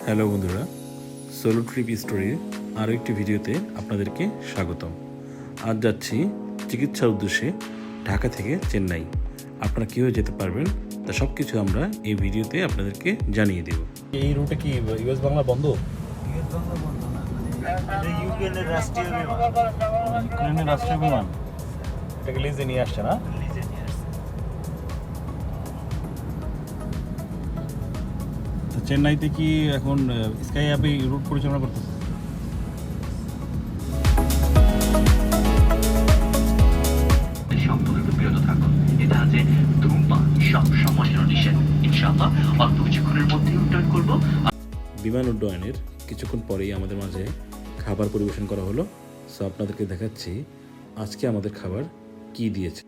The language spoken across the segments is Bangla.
হ্যালো বন্ধুরা, সোলো ট্রিপ স্টোরির আরও একটি ভিডিওতে আপনাদেরকে স্বাগতম। আজ যাচ্ছি চিকিৎসার উদ্দেশ্যে ঢাকা থেকে চেন্নাই। আপনারা কীভাবে যেতে পারবেন তা সব কিছু আমরা এই ভিডিওতে আপনাদেরকে জানিয়ে দেব। এই রুটে কি ইউএস বাংলা বন্ধ? ইউক্রেনের রাষ্ট্রীয় বিমান। ইউক্রেনের রাষ্ট্রীয় বিমান এটাকে লিজে নিয়ে আসছে না? চেন্নাইতে কি এখন স্কাই অ্যাপে রুট পরিচালনা করতেছে? সম্পর্কে বিরত থাকুন। এটা আছে ধূমপান সব সমস্যার নিষেধ। ইনশাআল্লাহ অল্প কিছুক্ষণের মধ্যে উড্ডয়ন করব। বিমান উড্ডয়নের কিছুক্ষণ পরেই আমাদের মাঝে খাবার পরিবেশন করা হলো। সো আপনাদেরকে দেখাচ্ছি আজকে আমাদের খাবার কি দিয়েছে।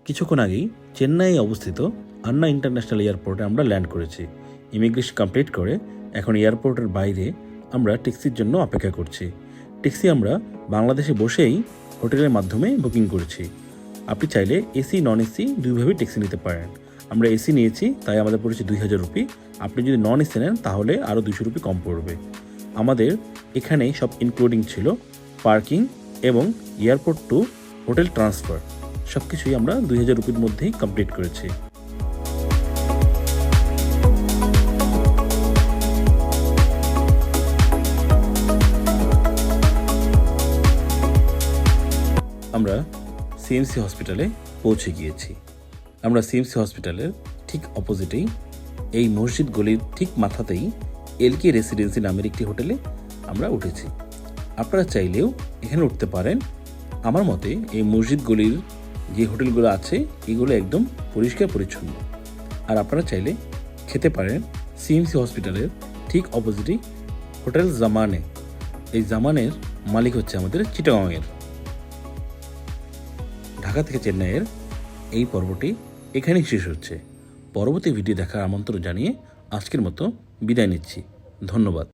কিছুক্ষণ আগেই চেন্নাই অবস্থিত আন্না ইন্টারন্যাশনাল এয়ারপোর্টে আমরা ল্যান্ড করেছি। ইমিগ্রেশন কমপ্লিট করে এখন এয়ারপোর্টের বাইরে আমরা ট্যাক্সির জন্য অপেক্ষা করছি। ট্যাক্সি আমরা বাংলাদেশে বসেই হোটেলের মাধ্যমে বুকিং করেছি। আপনি চাইলে এসি নন এসি দুইভাবেই ট্যাক্সি নিতে পারেন। আমরা এসি নিয়েছি, তাই আমাদের পড়েছে 2000 রুপি। আপনি যদি নন এসি নেন তাহলে আরও 200 রুপি কম পড়বে। আমাদের এখানে সব ইনক্লুডিং ছিল পার্কিং এবং এয়ারপোর্ট টু হোটেল ট্রান্সফার। সব কিছুই আমরা 2000 রুপির মধ্যেই কমপ্লিট করেছি। আমরা সিএমসি হসপিটালে পৌঁছে গিয়েছি। আমরা সিএমসি হসপিটালের ঠিক অপোজিটেই এই মসজিদ গলির ঠিক মাথাতেই এলকে রেসিডেন্সি নামের একটি হোটেলে আমরা উঠেছি। আপনারা চাইলেও এখানে উঠতে পারেন। আমার মতে এই মসজিদ গলির যে হোটেলগুলো আছে এগুলো একদম পরিষ্কার পরিচ্ছন্ন। আর আপনারা চাইলে খেতে পারেন সিএমসি হসপিটালের ঠিক অপোজিটেই হোটেল জামানে। এই জামানের মালিক হচ্ছে আমাদের চিটাগাংয়ের। ঢাকা থেকে চেন্নাইয়ের এই পর্বটি এখানেই শেষ হচ্ছে। পরবর্তী ভিডিও দেখার আমন্ত্রণ জানিয়ে আজকের মতো বিদায় নিচ্ছি। ধন্যবাদ।